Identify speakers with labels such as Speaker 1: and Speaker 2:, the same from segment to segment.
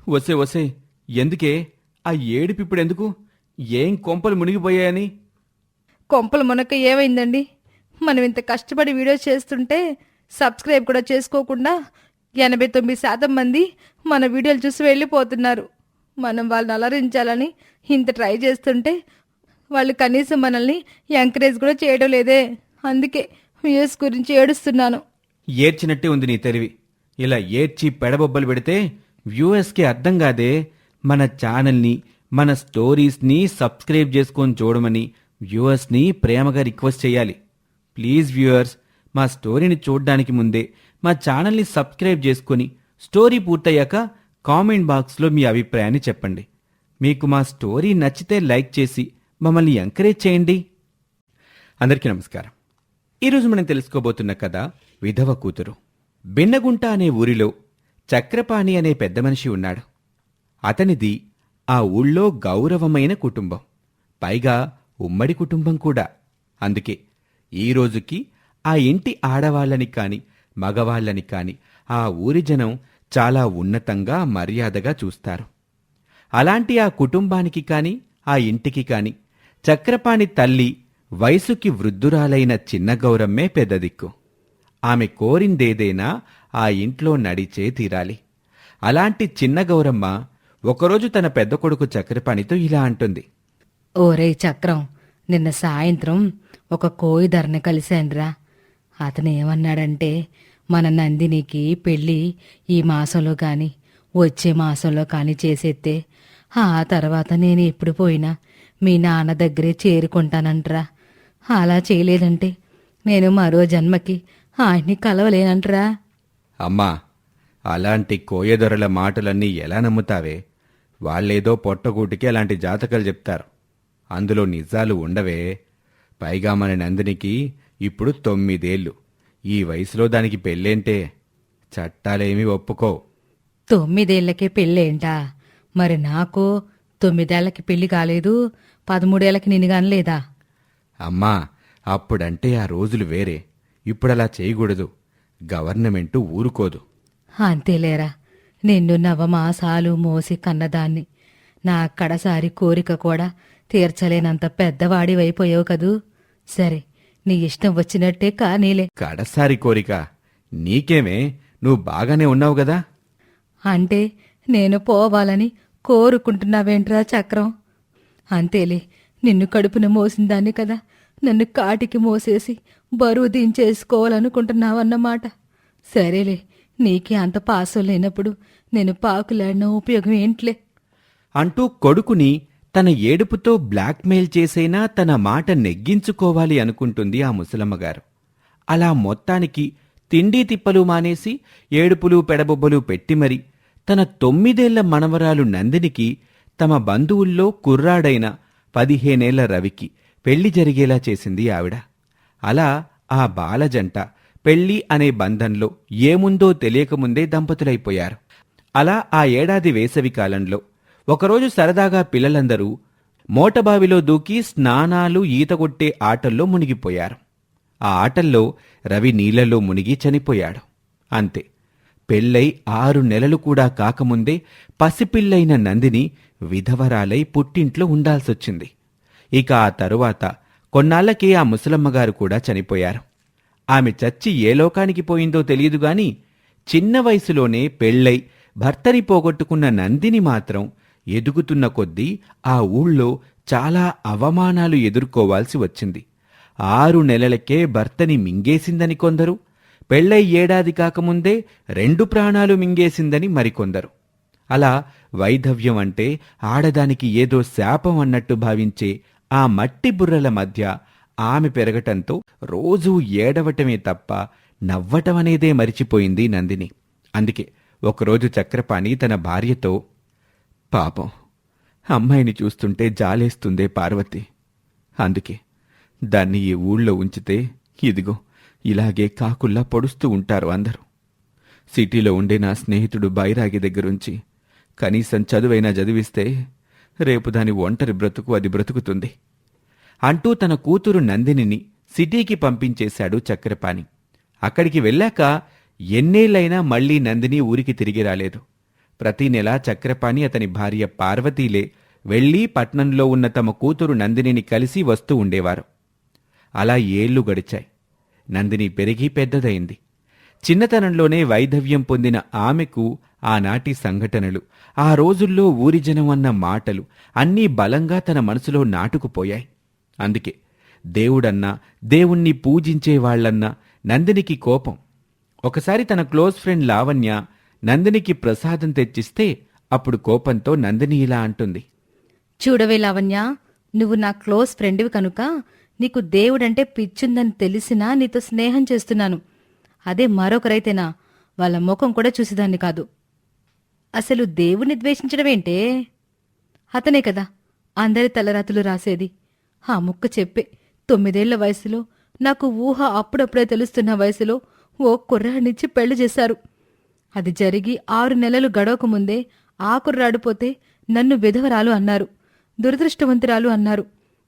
Speaker 1: వసే వసే, ఎందుకే ఆ ఏడుపిప్పుడెందుకు? ఏం కొంపలు మునిగిపోయాయని?
Speaker 2: కొంపలు మునక ఏమైందండి? మనం ఇంత కష్టపడి వీడియో చేస్తుంటే సబ్స్క్రైబ్ కూడా చేసుకోకుండా 89% మంది మన వీడియోలు చూసి వెళ్ళిపోతున్నారు. మనం వాళ్ళని అలరించాలని ఇంత ట్రై చేస్తుంటే వాళ్ళు కనీసం మనల్ని ఎంకరేజ్ కూడా చేయడం లేదే. అందుకే వ్యూస్ గురించి ఏడుస్తున్నాను.
Speaker 1: ఏడ్చినట్టే ఉంది నీ తెలివి. ఇలా ఏడ్చి పెడబొబ్బలు పెడితే వ్యూయర్స్కి అర్థం కాదే. మన ఛానల్ని, మన స్టోరీస్ని సబ్స్క్రైబ్ చేసుకొని చూడమని వ్యూయర్స్ని ప్రేమగా రిక్వెస్ట్ చేయాలి. ప్లీజ్ వ్యూయర్స్, మా స్టోరీని చూడడానికి ముందే మా ఛానల్ని సబ్స్క్రైబ్ చేసుకొని స్టోరీ పూర్తయ్యాక కామెంట్ బాక్స్లో మీ అభిప్రాయాన్ని చెప్పండి. మీకు మా స్టోరీ నచ్చితే లైక్ చేసి మమ్మల్ని ఎంకరేజ్ చేయండి. అందరికీ నమస్కారం. ఈరోజు మనం తెలుసుకోబోతున్న కథ విధవ కూతురు. బిన్నగుంట అనే ఊరిలో చక్రపాణి అనే పెద్ద మనిషి ఉన్నాడు. అతనిది ఆ ఊళ్ళో గౌరవమైన కుటుంబం, పైగా ఉమ్మడి కుటుంబం కూడా. అందుకే ఈ రోజుకి ఆ ఇంటి ఆడవాళ్ళని కాని మగవాళ్ళని కాని ఆ ఊరి జనం చాలా ఉన్నతంగా మర్యాదగా చూస్తారు. అలాంటి ఆ కుటుంబానికి కాని ఆ ఇంటికి కాని చక్రపాణి తల్లి వయసుకి వృద్ధురాలైన చిన్న గౌరమ్మే పెద్ద దిక్కు. ఆమె కోరిందేదైనా ఆ ఇంట్లో నడిచే తీరాలి. అలాంటి చిన్న గౌరమ్మ ఒకరోజు తన పెద్ద కొడుకు చక్రపాణితో ఇలా అంటుంది.
Speaker 2: ఓరే చక్రం, నిన్న సాయంత్రం ఒక కోయిదర్ని కలిశానురా. అతను ఏమన్నాడంటే మన నందినికి పెళ్ళి ఈ మాసంలో కానీ వచ్చే మాసంలో కానీ చేసేస్తే ఆ తర్వాత నేను ఎప్పుడు పోయినా మీ నాన్న దగ్గరే చేరుకుంటానంట్రా. అలా చేయలేదంటే నేను మరో జన్మకి ఆయన్ని కలవలేనంట్రా.
Speaker 1: అమ్మా, అలాంటి కోయదొరల మాటలన్నీ ఎలా నమ్ముతావే? వాళ్ళేదో పొట్టగూటికి అలాంటి జాతకాలు చెప్తారు. అందులో నిజాలు ఉండవే. పైగా మన నందినికి ఇప్పుడు 9 ఏళ్ళు. ఈ వయసులో దానికి పెళ్ళేంటే? చట్టాలేమీ ఒప్పుకో.
Speaker 2: 9 ఏళ్లకే పెళ్ళేంటా? మరి నాకు 9 ఏళ్లకి పెళ్లి కాలేదు, 13 ఏళ్లకి నిన్ను కానలేదా?
Speaker 1: అమ్మా, అప్పుడంటే ఆ రోజులు వేరే. ఇప్పుడలా చేయకూడదు. గవర్నమెంటు ఊరుకోదు.
Speaker 2: అంతేలేరా, నిన్ను నవమాసాలు మోసి కన్నదాన్ని. నా కడసారి కోరిక కూడా తీర్చలేనంత పెద్దవాడివైపోయావు కదూ. సరే, నీ ఇష్టం వచ్చినట్టే కానీలే.
Speaker 1: కడసారి కోరిక నీకేమే? నువ్వు బాగానే ఉన్నావు గదా.
Speaker 2: అంటే నేను పోవాలని కోరుకుంటున్నావేంట్రా చక్రం? అంతేలే, నిన్ను కడుపున మోసిందాన్ని కదా నన్ను కాటికి మోసేసి బరువు దించేసుకోవాలనుకుంటున్నావన్నమాట. సరేలే, నీకే అంత పాసం లేనప్పుడు నేను పాకులాడిన ఉపయోగం ఏంట్లే
Speaker 1: అంటూ కొడుకుని తన ఏడుపుతో బ్లాక్మెయిల్ చేసైనా తన మాట నెగ్గించుకోవాలి అనుకుంటుంది ఆ ముసలమ్మగారు. అలా మొత్తానికి తిండి తిప్పలు మానేసి ఏడుపులు పెడబొబ్బలు పెట్టి మరి తన 9 ఏళ్ల మనవరాలు నందినికి తమ బంధువుల్లో కుర్రాడైన 15 ఏళ్ల రవికి పెళ్లి జరిగేలా చేసింది ఆవిడ. అలా ఆ బాలజంట పెళ్లి అనే బంధంలో ఏముందో తెలియకముందే దంపతులైపోయారు. అలా ఆ ఏడాది వేసవి కాలంలో ఒకరోజు సరదాగా పిల్లలందరూ మోటబావిలో దూకి స్నానాలు, ఈత కొట్టే ఆటల్లో మునిగిపోయారు. ఆ ఆటల్లో రవి నీళ్లలో మునిగి చనిపోయాడు. అంతే, పెళ్ళై 6 నెలలు కూడా కాకముందే పసిపిల్లైన నందిని విధవరాలై పుట్టింట్లో ఉండాల్సొచ్చింది. ఇక ఆ తరువాత కొన్నాళ్లకే ఆ ముసలమ్మగారు కూడా చనిపోయారు. ఆమె చచ్చి ఏ లోకానికి పోయిందో తెలియదుగాని చిన్న వయసులోనే పెళ్ళై భర్తని పోగొట్టుకున్న నందిని మాత్రం ఎదుగుతున్న కొద్దీ ఆ ఊళ్ళో చాలా అవమానాలు ఎదుర్కోవాల్సి వచ్చింది. 6 నెలలకే భర్తని మింగేసిందని కొందరు, పెళ్ళై ఏడాది కాకముందే 2 ప్రాణాలు మింగేసిందని మరికొందరు. అలా వైధవ్యం అంటే ఆడదానికి ఏదో శాపం అన్నట్టు భావించే ఆ మట్టి బుర్రల మధ్య ఆమె పెరగటంతో రోజూ ఏడవటమే తప్ప నవ్వటమనేదే మరిచిపోయింది నందిని. అందుకే ఒకరోజు చక్రపాణి తన భార్యతో, పాపం, అమ్మాయిని చూస్తుంటే జాలేస్తుందే పార్వతి. అందుకే దాన్ని ఈ ఊళ్ళో ఉంచితే ఇదిగో ఇలాగే కాకుల్లా పొడుస్తూ ఉంటారు అందరూ. సిటీలో ఉండే నా స్నేహితుడు బైరాగి దగ్గరుంచి కనీసం చదువైనా చదివిస్తే రేపు దాని ఒంటరి బ్రతుకు అది బ్రతుకుతుంది అంటూ తన కూతురు నందినిని సిటీకి పంపించేశాడు చక్రపాణి. అక్కడికి వెళ్ళాక ఎన్నేళ్లైనా మళ్లీ నందిని ఊరికి తిరిగి రాలేదు. ప్రతి నెలా చక్రపాణి అతని భార్య పార్వతీలే వెళ్ళి పట్నంలో ఉన్న తమ కూతురు నందినిని కలిసి వస్తూ ఉండేవారు. అలా ఏళ్లు గడిచాయి. నందిని పెరిగి పెద్దదయింది. చిన్నతనంలోనే వైధవ్యం పొందిన ఆమెకు ఆనాటి సంఘటనలు, ఆ రోజుల్లో ఊరి జనం అన్న మాటలు అన్నీ బలంగా తన మనసులో నాటుకుపోయాయి. అందుకే దేవుడన్నా, దేవుణ్ణి పూజించేవాళ్లన్నా నందినికి కోపం. ఒకసారి తన క్లోజ్ ఫ్రెండ్ లావణ్య నందినికి ప్రసాదం తెచ్చిస్తే అప్పుడు కోపంతో నందిని ఇలా అంటుంది.
Speaker 2: చూడవే లావణ్య, నువ్వు నా క్లోజ్ ఫ్రెండ్వి కనుక నీకు దేవుడంటే పిచ్చుందని తెలిసినా నీతో స్నేహం చేస్తున్నాను. అదే మరొకరైతేనా వాళ్ళ ముఖం కూడా చూసేదాన్ని కాదు. అసలు దేవుణ్ణి ద్వేషించడమేంటే? అతనే కదా అందరి తలరాతులు రాసేది. ఆ ముక్క చెప్పే 9 వయసులో, నాకు ఊహ అప్పుడప్పుడే తెలుస్తున్న వయసులో ఓ కుర్రాడినిచ్చి పెళ్లి చేశారు. అది జరిగి 6 నెలలు గడవకముందే ఆ కుర్రాడు పోతే నన్ను విధవరాలు అన్నారు, దురదృష్టవంతురాలు అన్నారు.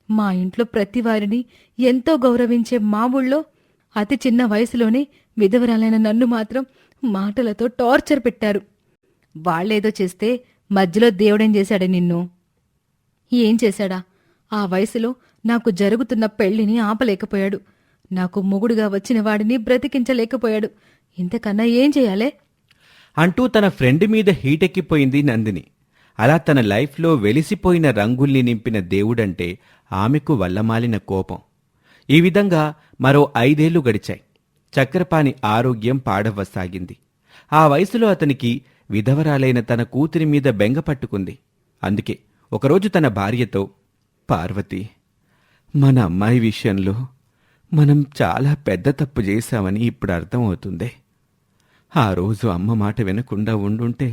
Speaker 2: మా ఇంట్లో ప్రతివారిని ఎంతో గౌరవించే మా ఊళ్ళో అతి చిన్న వయసులోనే విధవరాలైన నన్ను మాత్రం మాటలతో టార్చర్ పెట్టారు. వాళ్లేదో చేస్తే మధ్యలో దేవుడేం చేశాడే నిన్ను? ఏం చేశాడా? ఆ వయసులో నాకు జరుగుతున్న పెళ్లిని ఆపలేకపోయాడు. నాకు మొగుడుగా వచ్చిన వాడిని బ్రతికించలేకపోయాడు. ఇంతకన్నా ఏం చేయాలే
Speaker 1: అంటూ తన ఫ్రెండ్ మీద హీటెక్కిపోయింది నందిని. అలా తన లైఫ్లో వెలిసిపోయిన రంగుల్ని నింపిన దేవుడంటే ఆమెకు వల్లమాలిన కోపం. ఈ విధంగా మరో 5 ఏళ్లు గడిచాయి. చక్రపాణి ఆరోగ్యం పాడవ్వసాగింది. ఆ వయసులో అతనికి విధవరాలైన తన కూతురి మీద బెంగ పట్టుకుంది. అందుకే ఒకరోజు తన భార్యతో, పార్వతి, మన అమ్మాయి విషయంలో మనం చాలా పెద్ద తప్పు చేశామని ఇప్పుడు అర్థమవుతుంది. ఆ రోజు అమ్మ మాట వినకుండా ఉండుంటే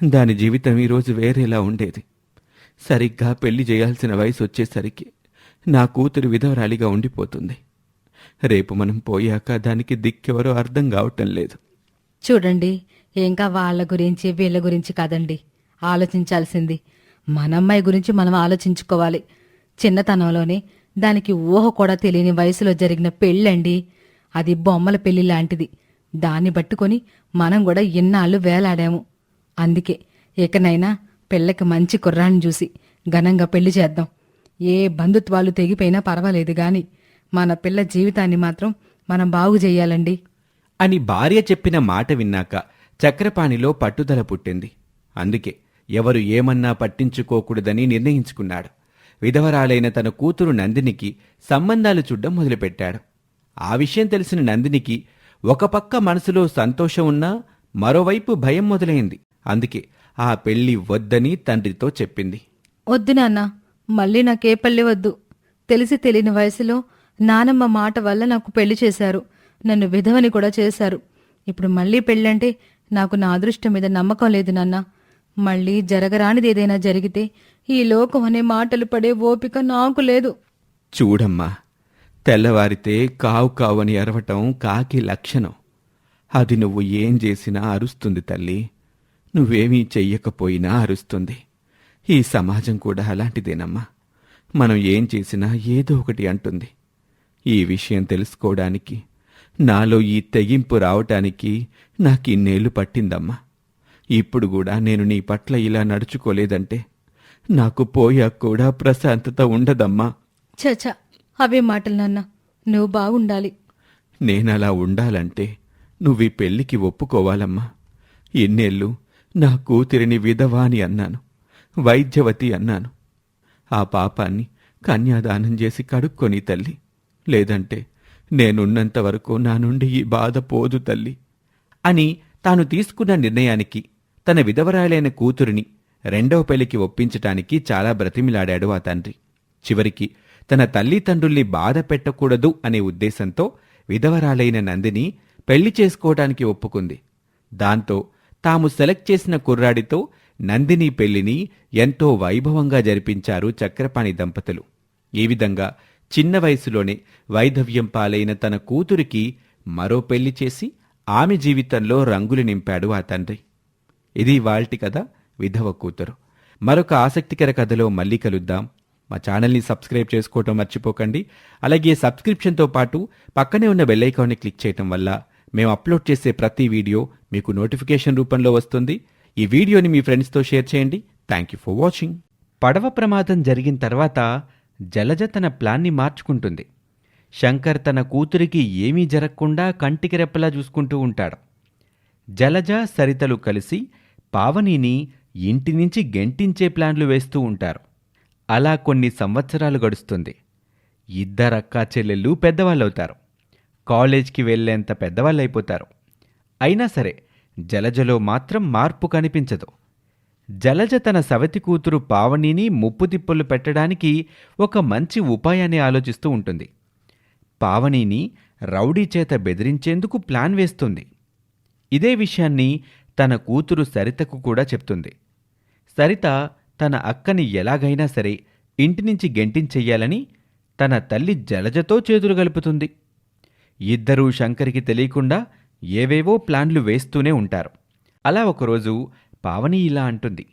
Speaker 1: దాని జీవితం ఈరోజు వేరేలా ఉండేది. సరిగ్గా పెళ్లి చేయాల్సిన వయసు వచ్చేసరికి నా కూతురు విధవరాలిగా ఉండిపోతుంది. రేపు మనం పోయాక దానికి దిక్కెవరో అర్థం కావటం లేదు.
Speaker 2: చూడండి, ఇంకా వాళ్ళ గురించి వీళ్ళ గురించి కాదండి ఆలోచించాల్సింది. మన అమ్మాయి గురించి మనం ఆలోచించుకోవాలి. చిన్నతనంలోనే దానికి ఊహ కూడా తెలియని వయసులో జరిగిన పెళ్ళండి. అది బొమ్మల పెళ్లి లాంటిది. దాన్ని పట్టుకొని మనం కూడా ఇన్నాళ్ళు వేలాడాము. అందుకే ఇకనైనా పిల్లకి మంచి కుర్రాన్ని చూసి ఘనంగా పెళ్లి చేద్దాం. ఏ బంధుత్వాలు తెగిపోయినా పర్వాలేదు గాని మన పిల్ల జీవితాన్ని మాత్రం మనం బాగు చెయ్యాలండి
Speaker 1: అని భార్య చెప్పిన మాట విన్నాక చక్రపాణిలో పట్టుదల పుట్టింది. అందుకే ఎవరు ఏమన్నా పట్టించుకోకూడదని నిర్ణయించుకున్నాడు. విధవరాలైన తన కూతురు నందినికి సంబంధాలు చూడ్డం మొదలుపెట్టాడు. ఆ విషయం తెలిసిన నందినికి ఒక పక్క మనసులో సంతోషం ఉన్నా మరోవైపు భయం మొదలైంది. అందుకే ఆ పెళ్లి వద్దని తండ్రితో చెప్పింది.
Speaker 2: వద్దు నాన్న, మళ్ళీ నాకే పెళ్లి వద్దు. తెలిసి తెలియని వయసులో నానమ్మ మాట వల్ల నాకు పెళ్లి చేశారు. నన్ను విధవని కూడా చేశారు. ఇప్పుడు మళ్ళీ పెళ్ళంటే నాకు నా అదృష్టం మీద నమ్మకం లేదు నాన్న. మళ్ళీ జరగరానిదేదైనా జరిగితే ఈ లోకం అనే మాటలు పడే ఓపిక నాకు లేదు.
Speaker 1: చూడమ్మా, తెల్లవారితే కావు కావు అని అరవటం కాకి లక్షణం. అది నువ్వు ఏం చేసినా అరుస్తుంది తల్లి. నువ్వేమీ చెయ్యకపోయినా అరుస్తుంది. ఈ సమాజం కూడా అలాంటిదేనమ్మా. మనం ఏం చేసినా ఏదో ఒకటి అంటుంది. ఈ విషయం తెలుసుకోవడానికి, నాలో ఈ తెగింపు రావటానికి నాకిన్నేళ్లు పట్టిందమ్మా. ఇప్పుడు కూడా నేను నీ పట్ల ఇలా నడుచుకోలేదంటే నాకు పోయాక కూడా ప్రశాంతత ఉండదమ్మా.
Speaker 2: చచా, అవే మాటలు నాన్న. నువ్వు బాగుండాలి.
Speaker 1: నేనలా ఉండాలంటే నువ్వీ పెళ్లికి ఒప్పుకోవాలమ్మా. ఇన్నేళ్ళు నా కూతురిని విధవా అని అన్నాను, వైద్యవతి అన్నాను. ఆ పాపాన్ని కన్యాదానం చేసి కడుక్కొని తల్లి. లేదంటే నేనున్నంత వరకు నా నుండి ఈ బాధ పోదు తల్లి అని తాను తీసుకున్న నిర్ణయానికి తన విధవరాలైన కూతురిని 2వ పెళ్లికి ఒప్పించటానికి చాలా బ్రతిమిలాడాడు ఆ తండ్రి. చివరికి తన తల్లిదండ్రుల్ని బాధ పెట్టకూడదు అనే ఉద్దేశంతో విధవరాలైన నందిని పెళ్లి చేసుకోవటానికి ఒప్పుకుంది. దాంతో తాము సెలెక్ట్ చేసిన కుర్రాడితో నందిని పెళ్లిని ఎంతో వైభవంగా జరిపించారు చక్రపాణి దంపతులు. ఈ విధంగా చిన్న వయసులోనే వైధవ్యం పాలైన తన కూతురికి మరో పెళ్లి చేసి ఆమె జీవితంలో రంగులు నింపాడు ఆ తండ్రి. ఇది ఇవాల్టి కథ, విధవ కూతురు. మరొక ఆసక్తికర కథలో మళ్ళీ కలుద్దాం. మా ఛానల్ని సబ్స్క్రైబ్ చేసుకోవటం మర్చిపోకండి. అలాగే సబ్స్క్రిప్షన్తో పాటు పక్కనే ఉన్న బెల్ ఐకాన్ని క్లిక్ చేయటం వల్ల మేము అప్లోడ్ చేసే ప్రతి వీడియో మీకు నోటిఫికేషన్ రూపంలో వస్తుంది. ఈ వీడియోని మీ ఫ్రెండ్స్తో షేర్ చేయండి. Thank you for watching. పడవ ప్రమాదం జరిగిన తర్వాత జలజ తన ప్లాన్ని మార్చుకుంటుంది. శంకర్ తన కూతురికి ఏమీ జరగకుండా కంటికి రెప్పలా చూసుకుంటూ ఉంటాడు. జలజ సరితలు కలిసి పావనిని ఇంటి నుంచి గెంటించే ప్లాన్లు వేస్తూ ఉంటారు. అలా కొన్ని సంవత్సరాలు గడుస్తుంది. ఇద్దరక్కా చెల్లెళ్ళు పెద్దవాళ్ళవుతారు. కాలేజ్కి వెళ్లేంత పెద్దవాళ్ళైపోతారు. అయినా సరే జలజలో మాత్రం మార్పు కనిపించదు. జలజ తన సవతి కూతురు పావనిని ముప్పుతిప్పులు పెట్టడానికి ఒక మంచి ఉపాయాన్ని ఆలోచిస్తూ ఉంటుంది. పావనిని రౌడీ చేత బెదిరించేందుకు ప్లాన్ వేస్తుంది. ఇదే విషయాన్ని తన కూతురు సరితకు కూడా చెప్తుంది. సరిత తన అక్కని ఎలాగైనా సరే ఇంటి నుంచి గెంటించెయ్యాలని తన తల్లి జలజతో చేతులు గలుపుతుంది. ఇద్దరూ శంకర్కి తెలియకుండా ఏవేవో ప్లాన్లు వేస్తూనే ఉంటారు. అలా ఒకరోజు పావని ఇలా అంటుంది.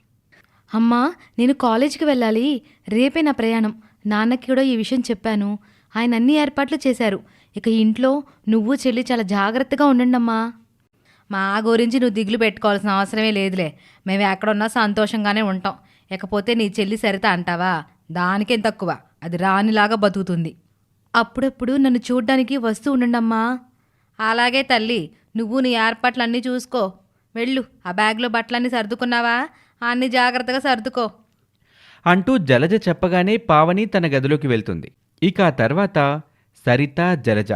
Speaker 2: అమ్మా, నేను కాలేజీకి వెళ్ళాలి. రేపే నా ప్రయాణం. నాన్నకి కూడా ఈ విషయం చెప్పాను. ఆయన అన్ని ఏర్పాట్లు చేశారు. ఇక ఇంట్లో నువ్వు చెల్లి చాలా జాగ్రత్తగా ఉండండమ్మా. మా గురించి నువ్వు దిగులు పెట్టుకోవాల్సిన అవసరమే లేదులే. మేము ఎక్కడున్నా సంతోషంగానే ఉంటాం. ఇకపోతే నీ చెల్లి సరిత అంటావా, దానికేం తక్కువ. అది రాణిలాగా బతుకుతుంది. అప్పుడప్పుడు నన్ను చూడ్డానికి వస్తూ ఉండండమ్మా. అలాగే తల్లి, నువ్వు నీ ఏర్పాట్లన్నీ చూసుకో. వెళ్ళు. ఆ బ్యాగ్లో బట్టలన్నీ సర్దుకున్నావా? అన్ని జాగ్రత్తగా సర్దుకో
Speaker 1: అంటూ జలజ చెప్పగానే పావని తన గదిలోకి వెళ్తుంది. ఇక ఆ తర్వాత సరిత, జలజ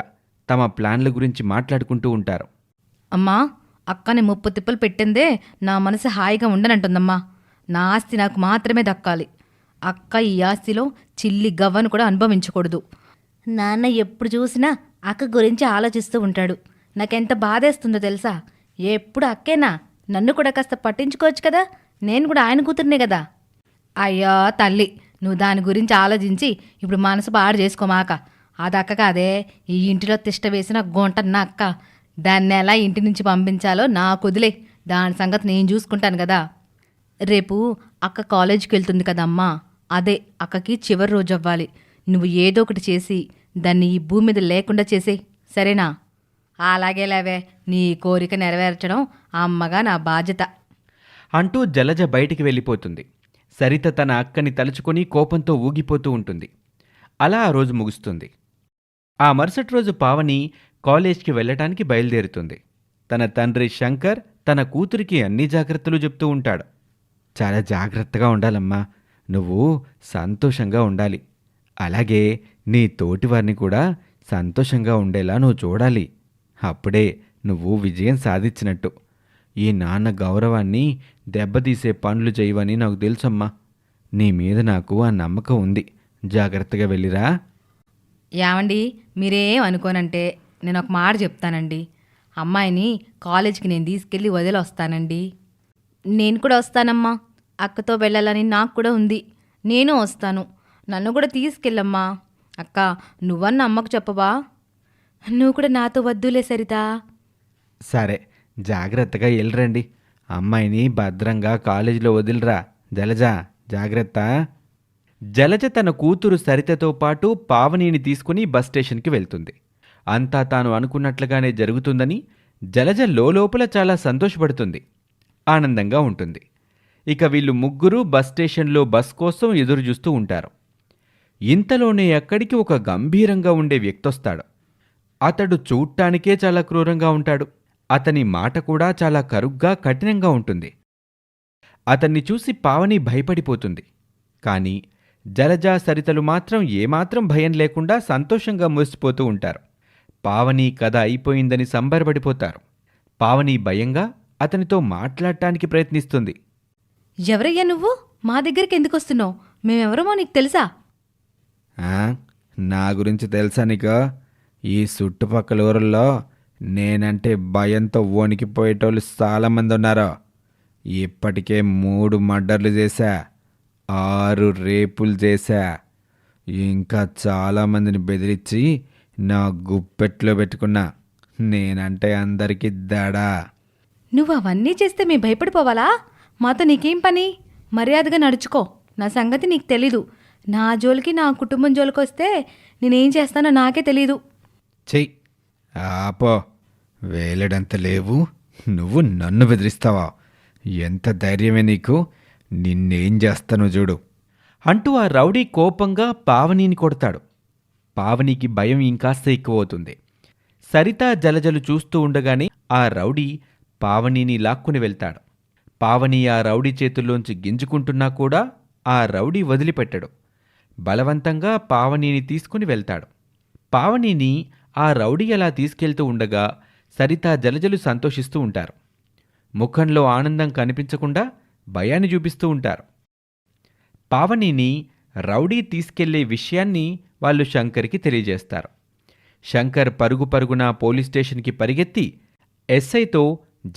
Speaker 1: తమ ప్లాన్ల గురించి మాట్లాడుకుంటూ ఉంటారు.
Speaker 2: అమ్మా, అక్కని ముప్పు తిప్పలు పెట్టిందే నా మనసు హాయిగా ఉండనంటుందమ్మా. నా ఆస్తి నాకు మాత్రమే దక్కాలి. అక్క ఈ ఆస్తిలో చిల్లి గవ్వను కూడా అనుభవించకూడదు. నాన్న ఎప్పుడు చూసినా అక్క గురించి ఆలోచిస్తూ ఉంటాడు. నాకెంత బాధేస్తుందో తెలుసా? ఎప్పుడు అక్కేనా? నన్ను కూడా కాస్త పట్టించుకోవచ్చు కదా. నేను కూడా ఆయన కూతుర్నే కదా. అయ్యో తల్లి, నువ్వు దాని గురించి ఆలోచించి ఇప్పుడు మనసు పాడు చేసుకోమాక. అది అక్క కాదే, ఈ ఇంటిలో తిష్ట వేసిన గొంట నా అక్క. దాన్ని ఎలా ఇంటి నుంచి పంపించాలో నాకు వదిలే. దాని సంగతి నేను చూసుకుంటాను కదా. రేపు అక్క కాలేజీకి వెళ్తుంది కదమ్మా. అదే అక్కకి చివరి రోజు అవ్వాలి. నువ్వు ఏదో ఒకటి చేసి దాన్ని ఈ భూమి మీద లేకుండా చేసేయ్, సరేనా? అలాగే లేవే, నీ కోరిక నెరవేర్చడం అమ్మగా నా బాధ్యత
Speaker 1: అంటూ జలజ బయటికి వెళ్ళిపోతుంది. సరిత తన అక్కని తలుచుకొని కోపంతో ఊగిపోతూ ఉంటుంది. అలా ఆ రోజు ముగుస్తుంది. ఆ మరుసటి రోజు పావని కాలేజ్కి వెళ్ళటానికి బయలుదేరుతుంది. తన తండ్రి శంకర్ తన కూతురికి అన్ని జాగ్రత్తలు చెప్తూ ఉంటాడు. చాలా జాగ్రత్తగా ఉండాలమ్మా. నువ్వు సంతోషంగా ఉండాలి. అలాగే నీ తోటివారిని కూడా సంతోషంగా ఉండేలా నువ్వు చూడాలి. అప్పుడే నువ్వు విజయం సాధించినట్టు. ఈ నాన్న గౌరవాన్ని దెబ్బతీసే పనులు చేయవని నాకు తెలుసమ్మా. నీ మీద నాకు ఆ నమ్మకం ఉంది. జాగ్రత్తగా వెళ్ళిరా.
Speaker 2: ఏమండి, మీరేం అనుకోనంటే నేను ఒక మాట చెప్తానండి. అమ్మాయిని కాలేజీకి నేను తీసుకెళ్ళి వదిలి వస్తానండి. నేను కూడా వస్తానమ్మా. అక్కతో వెళ్ళాలని నాకు కూడా ఉంది. నేను వస్తాను. నన్ను కూడా తీసుకెళ్ళమ్మా. అక్క, నువ్వన్న అమ్మకు చెప్పవా? నువ్వు కూడా నాతో వద్దులే సరితా.
Speaker 1: సరే, జాగ్రత్తగా వెళ్ళరండి. అమ్మాయిని భద్రంగా కాలేజీలో వదిలిరా. జలజ, జాగ్రత్త. జలజ తన కూతురు సరితతో పాటు పావనిని తీసుకుని బస్ స్టేషన్కి వెళ్తుంది. అంతా తాను అనుకున్నట్లుగానే జరుగుతుందని జలజ లోపల చాలా సంతోషపడుతుంది. ఆనందంగా ఉంటుంది. ఇక వీళ్ళు ముగ్గురు బస్ స్టేషన్లో బస్ కోసం ఎదురు చూస్తూ ఉంటారు. ఇంతలోనే అక్కడికి ఒక గంభీరంగా ఉండే వ్యక్తొస్తాడు. అతడు చూడ్డానికే చాలా క్రూరంగా ఉంటాడు. అతని మాట కూడా చాలా కరుగ్గా, కఠినంగా ఉంటుంది. అతన్ని చూసి పావని భయపడిపోతుంది. కాని జలజ, సరితలు మాత్రం ఏమాత్రం భయం లేకుండా సంతోషంగా మురిసిపోతూ ఉంటారు. పావని కథ అయిపోయిందని సంబరపడిపోతారు. పావని భయంగా అతనితో మాట్లాడటానికి ప్రయత్నిస్తుంది.
Speaker 2: ఎవరయ్యా నువ్వు? మా దగ్గరికి ఎందుకు వస్తున్నావు? మేమెవరమో నీకు తెలుసా?
Speaker 1: నా గురించి తెలుసా నీకు? ఈ చుట్టుపక్కల ఊరుల్లో నేనంటే భయంతో వణికిపోయేటోళ్ళు చాలామంది ఉన్నారు. ఇప్పటికే 3 మర్డర్లు చేశా, 6 రేపులు చేశా. ఇంకా చాలామందిని బెదిరించి నా గుప్పెట్లో పెట్టుకున్నా. నేనంటే అందరికీ దడా.
Speaker 2: నువ్వు అవన్నీ చేస్తే మేము భయపడిపోవాలా? మాతో నీకేం పని? మర్యాదగా నడుచుకో. నా సంగతి నీకు తెలీదు. నా జోలికి, నా కుటుంబం జోలికి వస్తే నేనేం చేస్తానో నాకే తెలీదు.
Speaker 1: చెయ్యి ఆపో. వేలడంత లేవు, నువ్వు నన్ను బెదిరిస్తావా? ఎంత ధైర్యమే నీకు, నిన్నేం చేస్తానో చూడు అంటూ ఆ రౌడీ కోపంగా పావనిని కొడతాడు. పావనికి భయం ఇంకాస్త ఎక్కువవుతుంది. సరిత జలజలు చూస్తూ ఉండగానే ఆ రౌడీ పావనిని లాక్కుని వెళ్తాడు. పావని ఆ రౌడీ చేతుల్లోంచి గింజుకుంటున్నా కూడా ఆ రౌడీ వదిలిపెట్టడు. బలవంతంగా పావనిని తీసుకుని వెళ్తాడు. పావనిని ఆ రౌడీ అలా తీసుకెళ్తూ ఉండగా సరిత జలజలు సంతోషిస్తూ ఉంటారు. ముఖంలో ఆనందం కనిపించకుండా భయాన్ని చూపిస్తూ ఉంటారు. పావనిని రౌడీ తీసుకెళ్లే విషయాన్ని వాళ్ళు శంకర్కి తెలియజేస్తారు. శంకర్ పరుగు పరుగున పోలీస్ స్టేషన్కి పరిగెత్తి ఎస్ఐతో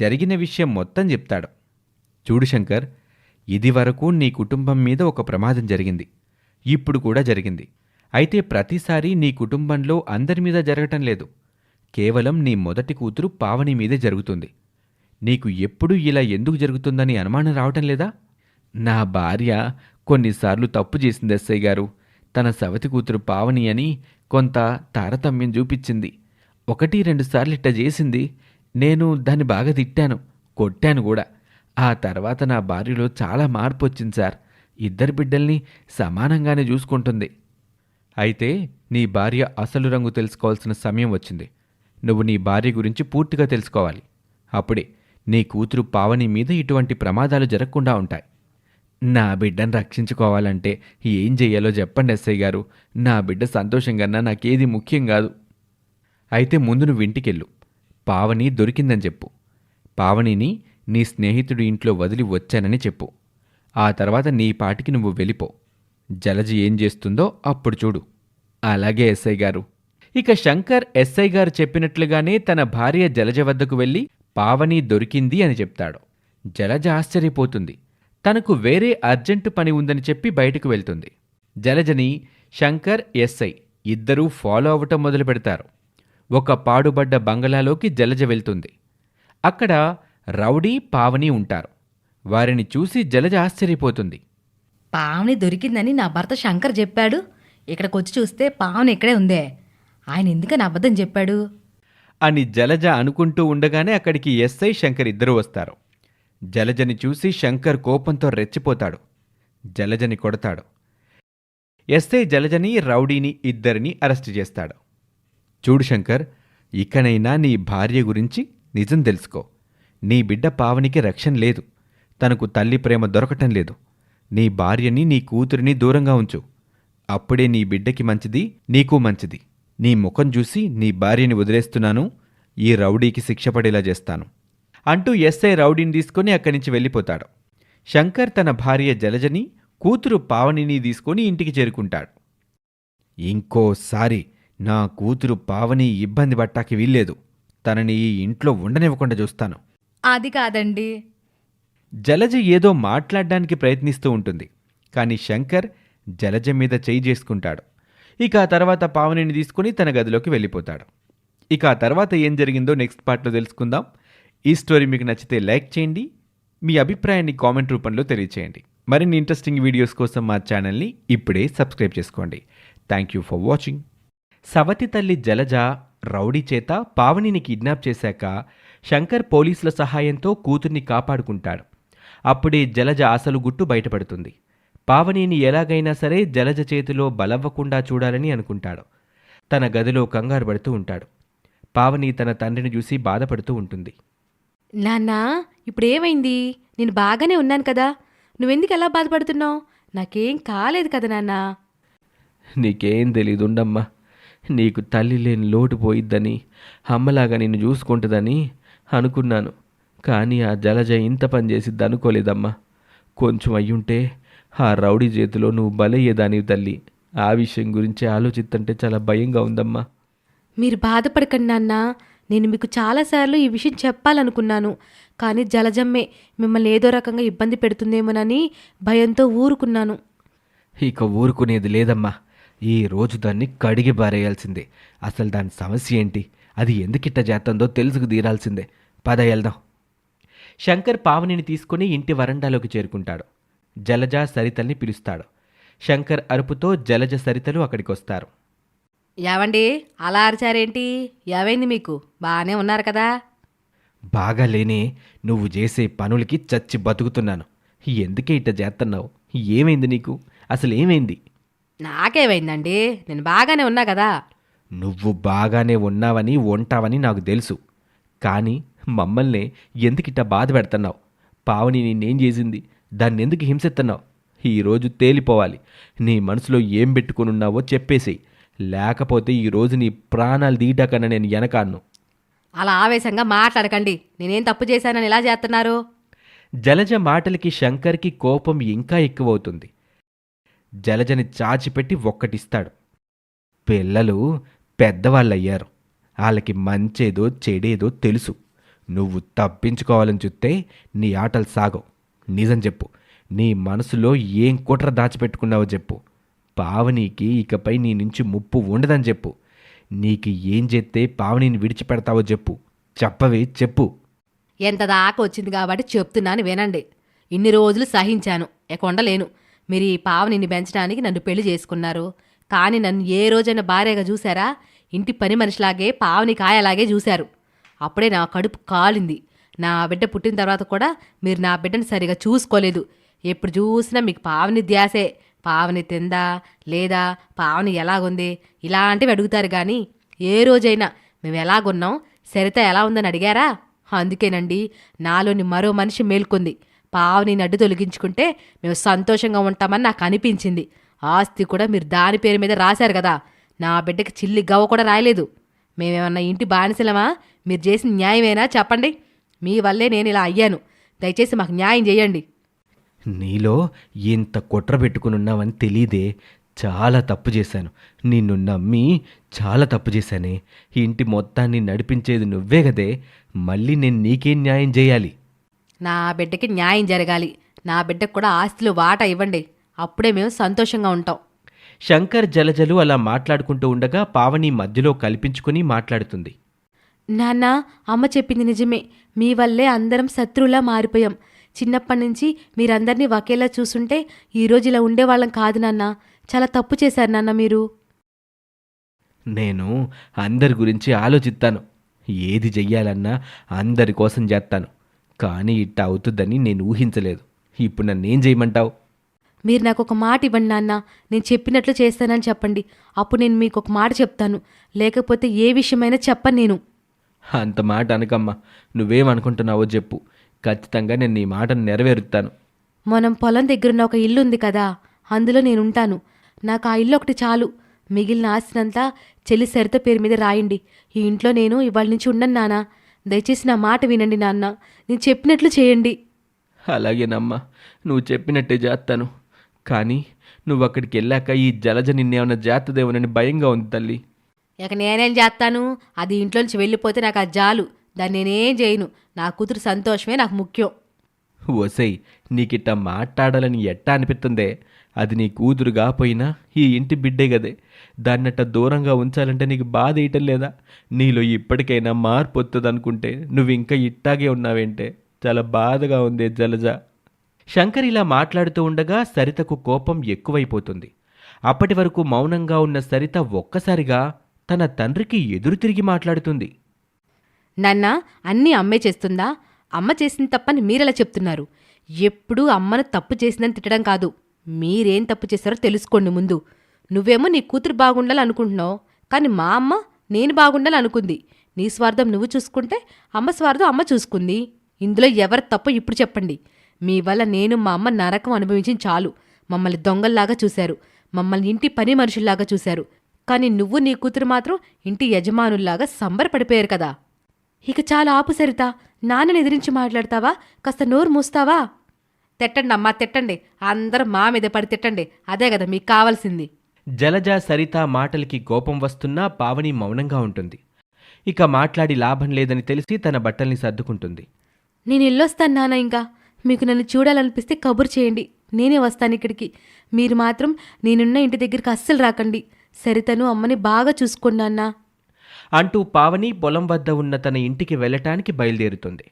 Speaker 1: జరిగిన విషయం మొత్తం చెప్తాడు. చూడు శంకర్, ఇదివరకు నీ కుటుంబం మీద ఒక ప్రమాదం జరిగింది, ఇప్పుడు కూడా జరిగింది. అయితే ప్రతిసారి నీ కుటుంబంలో అందరి మీద జరగటం లేదు, కేవలం నీ మొదటి కూతురు పావని మీదే జరుగుతుంది. నీకు ఎప్పుడు ఇలా ఎందుకు జరుగుతుందని అనుమానం రావటం లేదా? నా భార్య కొన్నిసార్లు తప్పు చేసింది ఎస్ఐ గారు. తన సవతి కూతురు పావని అని కొంత తారతమ్యం చూపించింది. 1-2 సార్లు ఇట్ట చేసింది. నేను దాన్ని బాగా తిట్టాను, కొట్టాను కూడా. ఆ తర్వాత నా భార్యలో చాలా మార్పు వచ్చింది సార్. 2 బిడ్డల్ని సమానంగానే చూసుకుంటుంది. అయితే నీ భార్య అసలు రంగు తెలుసుకోవాల్సిన సమయం వచ్చింది. నువ్వు నీ భార్య గురించి పూర్తిగా తెలుసుకోవాలి. అప్పుడే నీ కూతురు పావని మీద ఇటువంటి ప్రమాదాలు జరగకుండా ఉంటాయి. నా బిడ్డను రక్షించుకోవాలంటే ఏం చెయ్యాలో చెప్పండి ఎస్ఐ గారు. నా బిడ్డ సంతోషంగా నాకేది ముఖ్యం కాదు. అయితే ముందు నువ్వు ఇంటికెళ్ళు, పావని దొరికిందని చెప్పు. పావనిని నీ స్నేహితుడి ఇంట్లో వదిలి వచ్చానని చెప్పు. ఆ తర్వాత నీ పాటికి నువ్వు వెళ్ళిపో. జలజ ఏం చేస్తుందో అప్పుడు చూడు. అలాగే ఎస్ఐ గారు. ఇక శంకర్ ఎస్ఐ గారు చెప్పినట్లుగానే తన భార్య జలజ వద్దకు వెళ్ళి పావని దొరికింది అని చెప్తాడు. జలజ ఆశ్చర్యపోతుంది. తనకు వేరే అర్జెంటు పని ఉందని చెప్పి బయటకు వెళ్తుంది. జలజని శంకర్ ఎస్ఐ ఇద్దరూ ఫాలో అవ్వటం మొదలు పెడతారు. ఒక పాడుబడ్డ బంగళాలోకి జలజ వెళ్తుంది. అక్కడ రౌడీ పావని ఉంటారు. వారిని చూసి జలజ ఆశ్చర్యపోతుంది.
Speaker 2: పావని దొరికిందని నా భర్త శంకర్ చెప్పాడు. ఇక్కడికి వచ్చి చూస్తే పావని ఇక్కడే ఉందే. ఆయన ఎందుకని అబద్ధం చెప్పాడు
Speaker 1: అని జలజ అనుకుంటూ ఉండగానే అక్కడికి ఎస్ఐ శంకర్ ఇద్దరూ వస్తారు. జలజని చూసి శంకర్ కోపంతో రెచ్చిపోతాడు. జలజని కొడతాడు. ఎస్ఐ జలజని రౌడీని ఇద్దరిని అరెస్టు చేస్తాడు. చూడు శంకర్, ఇకనైనా నీ భార్య గురించి నిజం తెలుసుకో. నీ బిడ్డ పావనికి రక్షణ లేదు. తనకు తల్లి ప్రేమ దొరకటం లేదు. నీ భార్యని నీ కూతురిని దూరంగా ఉంచు. అప్పుడే నీ బిడ్డకి మంచిది, నీకు మంచిది. నీ ముఖం చూసి నీ భార్యని వదిలేస్తున్నాను, ఈ రౌడీకి శిక్ష పడేలా చేస్తాను అంటూ ఎస్ఐ రౌడీని తీసుకుని అక్కడి నుంచి వెళ్ళిపోతాడు. శంకర్ తన భార్య జలజని, కూతురు పావనిని తీసుకుని ఇంటికి చేరుకుంటాడు. ఇంకోసారి నా కూతురు పావని ఇబ్బంది పట్టాకి వీల్లేదు. తనని ఈ ఇంట్లో ఉండనివ్వకుండా చూస్తాను.
Speaker 2: అది కాదండి.
Speaker 1: జలజ ఏదో మాట్లాడడానికి ప్రయత్నిస్తూ ఉంటుంది. కానీ శంకర్ జలజ మీద చెయ్యి చేసుకుంటాడు. ఇక ఆ తర్వాత పావనిని తీసుకుని తన గదిలోకి వెళ్ళిపోతాడు. ఇక ఆ తర్వాత ఏం జరిగిందో నెక్స్ట్ పార్ట్లో తెలుసుకుందాం. ఈ స్టోరీ మీకు నచ్చితే లైక్ చేయండి. మీ అభిప్రాయాన్ని కామెంట్ రూపంలో తెలియచేయండి. మరిన్ని ఇంట్రెస్టింగ్ వీడియోస్ కోసం మా ఛానల్ని ఇప్పుడే సబ్స్క్రైబ్ చేసుకోండి. Thank you for watching. సవతి తల్లి జలజ రౌడీ చేత పావనిని కిడ్నాప్ చేశాక శంకర్ పోలీసుల సహాయంతో కూతుర్ని కాపాడుకుంటాడు. అప్పుడే జలజ అసలు గుట్టు బయటపడుతుంది. పావనిని ఎలాగైనా సరే జలజ చేతిలో బలవ్వకుండా చూడాలని అనుకుంటాడు. తన గదిలో కంగారు పడుతూ ఉంటాడు. పావని తన తండ్రిని చూసి బాధపడుతూ ఉంటుంది.
Speaker 2: నాన్నా, ఇప్పుడేమైంది? నేను బాగానే ఉన్నాను కదా, నువ్వెందుకు ఎలా బాధపడుతున్నావు? నాకేం కాలేదు కదా నాన్నా.
Speaker 1: నీకేం తెలీదుండమ్మా. నీకు తల్లి లేని లోటు పోయిద్దని, అమ్మలాగా నిన్ను చూసుకుంటుందని అనుకున్నాను. కానీ ఆ జలజ ఇంత పని చేసిద్ది అనుకోలేదమ్మా. కొంచెం అయ్యుంటే ఆ రౌడీ చేతిలో నువ్వు బలయ్యేదానివి తల్లి. ఆ విషయం గురించి ఆలోచిస్తుంటే చాలా భయంగా ఉందమ్మా.
Speaker 2: మీరు బాధపడకండి నాన్నా. నేను మీకు చాలాసార్లు ఈ విషయం చెప్పాలనుకున్నాను. కానీ జలజమ్మే మిమ్మల్ని ఏదో రకంగా ఇబ్బంది పెడుతుందేమోనని భయంతో ఊరుకున్నాను.
Speaker 1: ఇక ఊరుకునేది లేదమ్మా. ఈ రోజు దాన్ని కడిగి బారేయాల్సిందే. అసలు దాని సమస్య ఏంటి, అది ఎందుకిట్ట చేస్తుందో తెలుసుకు తీరాల్సిందే. పద వెళ్దాం. శంకర్ పావనిని తీసుకుని ఇంటి వరండాలోకి చేరుకుంటాడు. జలజ సరితల్ని పిలుస్తాడు. శంకర్ అరుపుతో జలజ సరితలు అక్కడికొస్తారు.
Speaker 2: ఏవండి, అలా అరిచారేంటి? ఏమైంది మీకు? బాగానే ఉన్నారు కదా?
Speaker 3: బాగాలేనే. నువ్వు చేసే పనులకి చచ్చి బతుకుతున్నాను. ఎందుకే ఇట్ట చేస్తున్నావు? ఏమైంది నీకు? అసలేమైంది?
Speaker 2: నాకేమైందండి, నేను బాగానే ఉన్నా కదా.
Speaker 3: నువ్వు బాగానే ఉన్నావని ఉంటావని నాకు తెలుసు. కానీ మమ్మల్నే ఎందుకిట్ట బాధ పెడుతున్నావు? పావని నిన్నేం చేసింది? దాన్నెందుకు హింసెత్తన్నావు? ఈరోజు తేలిపోవాలి. నీ మనసులో ఏం పెట్టుకునున్నావో చెప్పేసేయ్. లేకపోతే ఈరోజు నీ ప్రాణాలు దీటాకన్నా నేను వెనకాన్ను.
Speaker 2: అలా ఆవేశంగా మాట్లాడకండి. నేనేం తప్పు చేశానని ఇలా చేస్తున్నారు?
Speaker 3: జలజ మాటలకి శంకర్కి కోపం ఇంకా ఎక్కువవుతుంది. జలజని చాచిపెట్టి ఒక్కటిస్తాడు. పిల్లలు పెద్దవాళ్ళయ్యారు. వాళ్ళకి మంచేదో చెడేదో తెలుసు. నువ్వు తప్పించుకోవాలని చూస్తే నీ ఆటలు సాగవు. నిజం చెప్పు. నీ మనసులో ఏం కుట్ర దాచిపెట్టుకున్నావో చెప్పు. పావనికి ఇకపై నీ నుంచి ముప్పు ఉండదని చెప్పు. నీకు ఏం చేస్తే పావనిని విడిచిపెడతావో చెప్పు. చెప్పవే, చెప్పు.
Speaker 2: ఎంత దాకా వచ్చింది కాబట్టి చెప్తున్నాను వినండి. ఇన్ని రోజులు సహించాను, ఇక ఉండలేను. మీరు ఈ పావనిని పెంచడానికి నన్ను పెళ్లి చేసుకున్నారు. కానీ నన్ను ఏ రోజైనా భార్యగా చూశారా? ఇంటి పని మనిషిలాగే పావని కాయలాగే చూశారు. అప్పుడే నా కడుపు కాలింది. నా బిడ్డ పుట్టిన తర్వాత కూడా మీరు నా బిడ్డను సరిగా చూసుకోలేదు. ఎప్పుడు చూసినా మీకు పావని ధ్యాసే. పావని తిందా లేదా, పావని ఎలాగుంది, ఇలాంటివి అడుగుతారు. కానీ ఏ రోజైనా మేము ఎలాగున్నాం, సరిత ఎలా ఉందని అడిగారా? అందుకేనండి నాలోని మరో మనిషి మేల్కొంది. పావని అడ్డు తొలగించుకుంటే మేము సంతోషంగా ఉంటామని నాకు అనిపించింది. ఆస్తి కూడా మీరు దాని పేరు మీద రాశారు కదా. నా బిడ్డకి చిల్లి గవ్వ కూడా రాయలేదు. మేమేమన్నా ఇంటి బానిసలమా? మీరు చేసిన న్యాయమేనా చెప్పండి. మీ వల్లే నేను ఇలా అయ్యాను. దయచేసి మాకు న్యాయం చేయండి.
Speaker 3: నీలో ఇంత కుట్ర పెట్టుకునున్నావని తెలీదే. చాలా తప్పు చేశాను. నిన్ను నమ్మి చాలా తప్పు చేశానే. ఇంటి మొత్తాన్ని నడిపించేది నువ్వే కదే. మళ్ళీ నేను నీకేం న్యాయం చేయాలి?
Speaker 2: నా బిడ్డకి న్యాయం జరగాలి. నా బిడ్డకు కూడా ఆస్తిలో వాటా ఇవ్వండి. అప్పుడే మేము సంతోషంగా ఉంటాం.
Speaker 3: శంకర్ జలజలు అలా మాట్లాడుకుంటూ ఉండగా పావని మధ్యలో కల్పించుకుని మాట్లాడుతుంది.
Speaker 2: నాన్న, అమ్మ చెప్పింది నిజమే. మీ వల్లే అందరం శత్రువులా మారిపోయాం. చిన్నప్పటి నుంచి మీరందరినీ ఒకేలా చూసుంటే ఈరోజు ఇలా ఉండేవాళ్ళం కాదు నాన్న. చాలా తప్పు చేశారు నాన్న మీరు.
Speaker 3: నేను అందరి గురించి ఆలోచిస్తాను. ఏది చెయ్యాలన్నా అందరి కోసం చేస్తాను. కానీ ఇట్ట అవుతుందని నేను ఊహించలేదు. ఇప్పుడు నన్నేం చేయమంటావు?
Speaker 2: మీరు నాకు ఒక మాట ఇవ్వండి నాన్న. నేను చెప్పినట్లు చేస్తానని చెప్పండి. అప్పుడు నేను మీకు ఒక మాట చెప్తాను. లేకపోతే ఏ విషయమైనా చెప్పను నేను.
Speaker 3: అంత మాట అనకమ్మా. నువ్వేమనుకుంటున్నావో చెప్పు. ఖచ్చితంగా నేను నీ మాటను నెరవేరుస్తాను.
Speaker 2: మనం పొలం దగ్గరున్న ఒక ఇల్లు ఉంది కదా, అందులో నేనుంటాను. నాకు ఆ ఇల్లు ఒకటి చాలు. మిగిలిన ఆస్తినంతా చెల్లి సరిత పేరు మీద రాయండి. ఈ ఇంట్లో నేను ఇవాళ నుంచి ఉండను నాన్న. దయచేసి నా మాట వినండి నాన్న. నేను చెప్పినట్లు చేయండి.
Speaker 3: అలాగేనమ్మా, నువ్వు చెప్పినట్టే చేస్తాను. కానీ నువ్వు అక్కడికి వెళ్ళాక ఈ జలజ నిన్నేమన్నా చేస్తుందేమోనని భయంగా ఉంది తల్లి.
Speaker 2: ఇక నేనేం చేస్తాను? అది ఇంట్లో నుంచి వెళ్ళిపోతే నాకు అది జాలు. దాన్ని నేనేం చేయను. నా కూతురు సంతోషమే నాకు ముఖ్యం.
Speaker 3: ఓసై, నీకిట్ట మాట్లాడాలని ఎట్టా అనిపిస్తుందే? అది నీ కూతురు కాపోయినా ఈ ఇంటి బిడ్డే గదే. దాన్నట్ట దూరంగా ఉంచాలంటే నీకు బాధ వేయటం లేదా? నీలో ఇప్పటికైనా మార్పు వస్తుందనుకుంటే నువ్వు ఇంకా ఇట్టాగే ఉన్నావేంటే? చాలా బాధగా ఉంది జలజ. శంకర్ ఇలా మాట్లాడుతూ ఉండగా సరితకు కోపం ఎక్కువైపోతుంది. అప్పటి వరకు మౌనంగా ఉన్న సరిత ఒక్కసారిగా తన తండ్రికి ఎదురు తిరిగి మాట్లాడుతుంది.
Speaker 2: నాన్న, అన్నీ అమ్మే చేస్తుందా? అమ్మ చేసింది తప్పని మీరెలా చెప్తున్నారు? ఎప్పుడూ అమ్మను తప్పు చేసిందని తిట్టడం కాదు. మీరేం తప్పు చేశారో తెలుసుకోండి ముందు. నువ్వేమో నీ కూతురు బాగుండాలనుకుంటున్నావు. కానీ మా అమ్మ నేను బాగుండాలనుకుంది. నీ స్వార్థం నువ్వు చూసుకుంటే అమ్మ స్వార్థం అమ్మ చూసుకుంది. ఇందులో ఎవరి తప్పు ఇప్పుడు చెప్పండి. మీ వల్ల నేను మా అమ్మ నరకం అనుభవించింది చాలు. మమ్మల్ని దొంగల్లాగా చూశారు. మమ్మల్ని ఇంటి పని మనుషుల్లాగా చూశారు. కానీ నువ్వు నీ కూతురు మాత్రం ఇంటి యజమానుల్లాగా సంబరపడిపోయారు కదా. ఇక చాలా ఆపు సరిత. నాన్నని ఎదిరించి మాట్లాడతావా? కాస్త నోరు మూస్తావా? తిట్టండి అమ్మా, తిట్టండి. అందరూ మా మీద పడి తిట్టండి. అదే కదా మీకు కావాల్సింది.
Speaker 3: జలజ సరిత మాటలకి కోపం వస్తున్నా పావని మౌనంగా ఉంటుంది. ఇక మాట్లాడి లాభం లేదని తెలిసి తన బట్టల్ని సర్దుకుంటుంది.
Speaker 2: నేను వెళ్ళొస్తాను నాన్న. ఇంకా మీకు నన్ను చూడాలనిపిస్తే కబురు చేయండి. నేనే వస్తాను ఇక్కడికి. మీరు మాత్రం నేనున్న ఇంటి దగ్గరికి అస్సలు రాకండి. సరితను అమ్మని బాగా చూసుకోండి నాన్న
Speaker 3: అంటూ పావని పొలం వద్ద ఉన్న తన ఇంటికి వెళ్ళటానికి బయలుదేరుతుంది.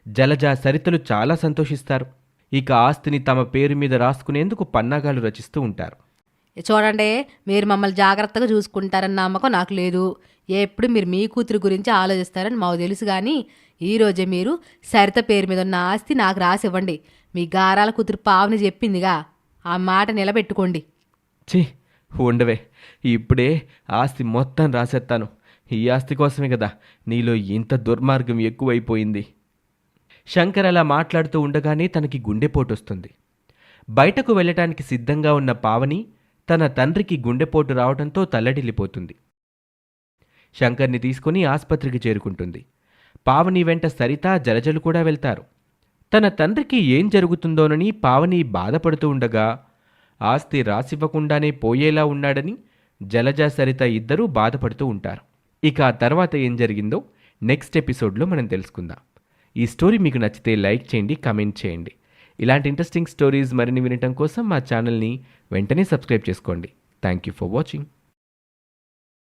Speaker 3: జలజ సరితలు చాలా సంతోషిస్తారు. ఇక ఆస్తిని తమ పేరు మీద రాసుకునేందుకు పన్నాగాలు రచిస్తూ ఉంటారు.
Speaker 2: చూడండి, మీరు మమ్మల్ని జాగ్రత్తగా చూసుకుంటారన్న నమ్మకం నాకు లేదు. ఎప్పుడు మీరు మీ కూతురు గురించి ఆలోచిస్తారని మాకు తెలుసు. కానీ ఈరోజే మీరు సరిత పేరు మీద ఉన్న ఆస్తి నాకు రాసివ్వండి. మీ గారాల కూతురు పావని చెప్పిందిగా, ఆ మాట నిలబెట్టుకోండి.
Speaker 3: ఛీ ఉండవే, ఇప్పుడే ఆస్తి మొత్తం రాసేస్తాను. ఈ ఆస్తి కోసమే కదా నీలో ఇంత దుర్మార్గం ఎక్కువైపోయింది. శంకర్ అలా మాట్లాడుతూ ఉండగానే తనకి గుండెపోటు వస్తుంది. బయటకు వెళ్ళటానికి సిద్ధంగా ఉన్న పావని తన తండ్రికి గుండెపోటు రావడంతో తల్లడిల్లిపోతుంది. శంకర్ని తీసుకుని ఆస్పత్రికి చేరుకుంటుంది. పావని వెంట సరిత, జలజలు కూడా వెళ్తారు. తన తండ్రికి ఏం జరుగుతుందోనని పావని బాధపడుతూ ఉండగా, ఆస్తి రాసివ్వకుండానే పోయేలా ఉన్నాడని జలజ, సరిత ఇద్దరూ బాధపడుతూ ఉంటారు. ఇక ఆ తర్వాత ఏం జరిగిందో నెక్స్ట్ ఎపిసోడ్లో మనం తెలుసుకుందాం. ఈ స్టోరీ మీకు నచ్చితే లైక్ చేయండి, కమెంట్ చేయండి. ఇలాంటి ఇంట్రెస్టింగ్ స్టోరీస్ మరిన్ని వినటం కోసం మా ఛానల్ని వెంటనే సబ్స్క్రైబ్ చేసుకోండి. Thank you for watching.